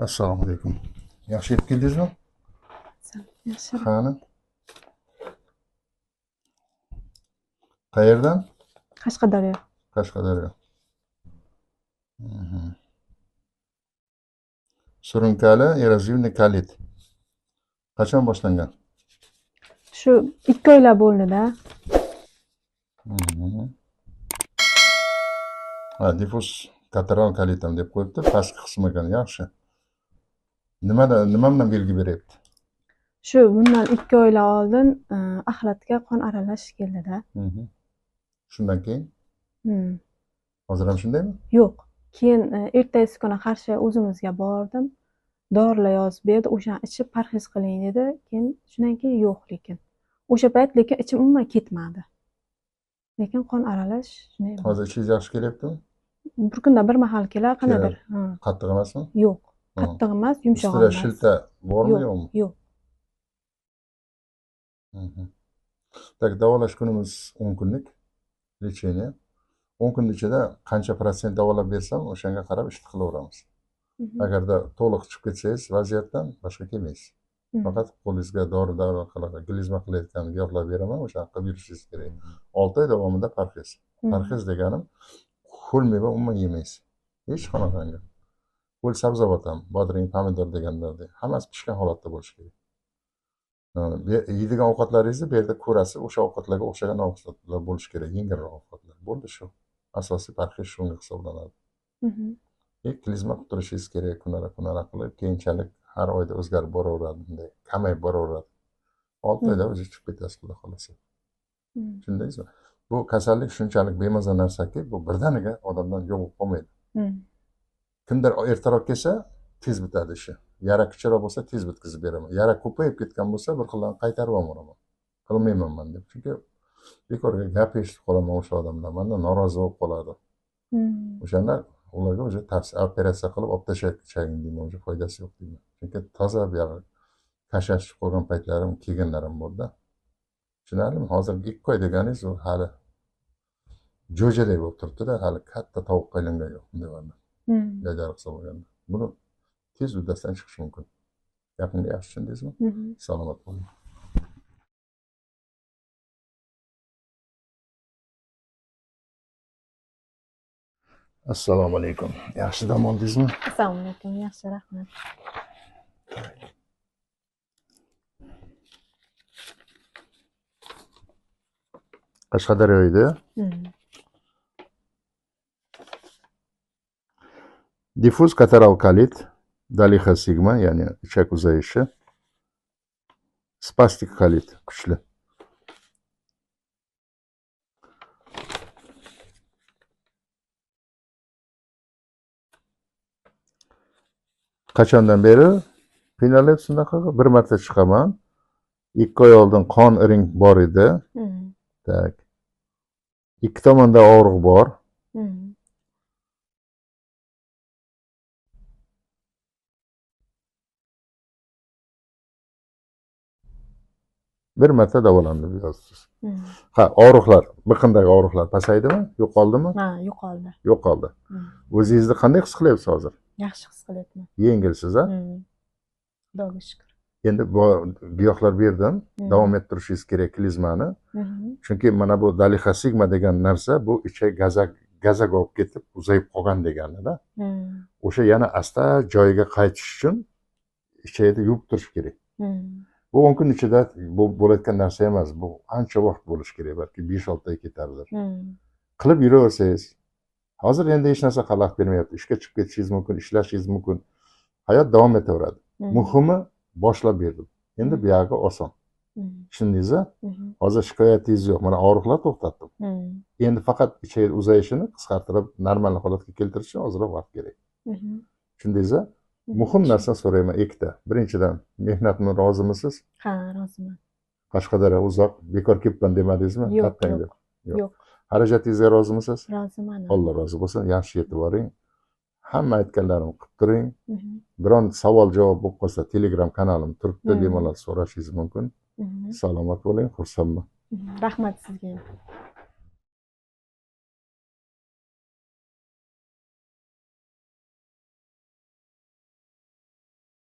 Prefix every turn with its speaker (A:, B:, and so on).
A: Assalomu alaykum. Yaxshi yetib keldingizmi?
B: Yaxshi.
A: Qani? Qayerdan?
B: Qashqadaryo.
A: Qashqadaryo. Surunkali erozivniy kolit. Qachon boshlangan?
B: Shu 2 oylar bo'ldi-da.
A: Ha, diffuz kateral kolitam deb qo'yibdi, pastki qismi ekan, yaxshi. Nima bilan belgi beryapti?
B: Shu bundan 2 oylar oldin axlatga qon aralash keldi-da.
A: Shundan keyin? Hozir ham shundaymi?
B: Yo'q. Keyin ertasi kuni qarshi o'zimizga bordim. Dorilar yozib berdi, o'shani ichib parhez qiling dedi. Keyin shundan keyin yo'q lekin. O'sha payt lekin ichim umuman ketmadi. Lekin qon aralash shunday.
A: Hozir ichingiz yaxshi kelyaptimi?
B: Bir kunda bir mahal kelar, qanadir.
A: Qattiq emasmi?
B: Yo'q. Qattiq emas, yumshoq
A: ustida
B: emas.
A: shilta bormi, yo'qmi?
B: Yo'q.
A: Tak, davolash kunimiz 10 kunlik lecheniya. 10 kun ichida qancha prosent davolab bersam, o'shanga qarab ish qilaveramiz. Agarda to'liq chiqib ketsangiz vaziyatdan boshqa kelmaysiz. Faqat qo'lingizga dori-darmon qilib glizma qilayotgan giyohlar beraman, o'shani qilib yurishingiz kerak. 6 oy davomida parhez. Parhez deganim ho'l meva umuman yemaysiz. Hech qanaqangi. Ho'l sabzavot ham, bodring, pomidor deganlarda hammasi pishgan holatda bo'lishi kerak. Yeydigan ovqatlaringizni bu yerda ko'rasiz, o'sha ovqatlarga o'xshagan ovqatlar bo'lishi kerak, yengilroq ovqatlar. Bo'ldi shu. Asosiy parhez shunga hisoblanadi. Klizma qilib turishingiz kerak, kunara qilib, keyinchalik har oyda o'zgarib boraveradi, bunday kamayib boraveradi. 6 oyda o'zi chiqib ketasiz, xudo xolasa. Tushundingizmi? Bu kasallik shunchalik bemaza narsaki, bu birdaniga odamdan yo'q bo'lib qolmaydi. Kimdir ertaroq kelsa, tez bitadi ishi. Yara kichikroq bo'lsa, tez bitkazib beraman. Yara ko'payib ketgan bo'lsa, bir xillarni qaytarib olmayman. Qilmayman men, chunki bekorga gap eshitib qolaman o'sha odamdan, mendan norozi bo'lib qoladi. O'shanda ularga o'sha tavsiya operatsiya qilib olib tashlayotgan deyman, o'sha foydasi yo'q deyman. Chunki toza buyog'i kashashib qolgan paytlarim, kelganlarim bo'ldi. Tushunarlimi? Hozirgi 2 oy deganingiz u hali jo'jaday bo'lib turibdi-da, hali katta tovuqqa aylangan yo'q, deyman. Jajari qilsa bo'lganda. Buni tez uddasidan chiqish mumkin. Gapimga yaxshi tushundingizmi? Salomat bo'ling. Assalomu alaykum. Yaxshi dam oldingizmi?
B: Assalomu alaykum. Yaxshi, rahmat.
A: Qashqadaryo edi. Diffuz kateral kolit, dalixa sigma, ya'ni ichak uzayishi. Spastik kolit kuchli. Qachondan beri qiynalib shunaqa bir marta chiqaman. 2 oy oldin qon iring bor edi. Tak. 2 tomonda og'riq bor. Bir marta davolandim yozsiz. Ha, og'riqlar, biqindagi og'riqlar pasaydimi? Yo'qoldimi?
B: Ha, yo'qoldi.
A: Yo'qoldi. O'zingizni qanday his qilyapsiz hozir?
B: Yaxshi his qilyapman.
A: Yengilsiz, ha?
B: Xudoga shukr.
A: Endi bu giyohlar berdim, davom ettirishingiz kerak klizmani. Chunki mana bu dalixa sigma degan narsa bu ichak gazak olib ketib uzayib qolgan degani-da. O'sha yana asta joyiga qaytish uchun ichakni yuvib turish kerak. Bu 10 kun ichida bo'layotgan narsa emas, bu ancha vaqt bo'lishi kerak, balki 5-6 oy ketardir. Qilib yuraversangiz, hozir endi hech narsa xalaqit bermayapti. Ishga chiqib ketishingiz mumkin, ishlashingiz mumkin. Hayot davom etaveradi. Muhimi boshlab berdim. Endi bu yog'i oson. Tushundingizmi? Hozir shikoyatingiz yo'q. Mana og'riqlar to'xtatdim. Endi faqat ichak uzayishini qisqartirib, normal holatga keltirish uchun ozroq vaqt kerak. Tushundingizmi? Muhim narsa so'rayman ikkita. Birinchidan, mehnatimdan rozimisiz?
B: Ha, roziman.
A: Qashqadaryo uzoq, bekor kelibman demadingizmi?
B: Yo'q.
A: Xarajatingizga rozimisiz?
B: Roziman.
A: Alloh rozi bo'lsin. Yaxshi yetib boring. Hamma aytganlarimni qilib turing. Biron savol javob bo'lib qolsa, Telegram kanalim turibdi, bemalol so'rashingiz mumkin. Salomat bo'ling, xursandman.
B: Rahmat sizga.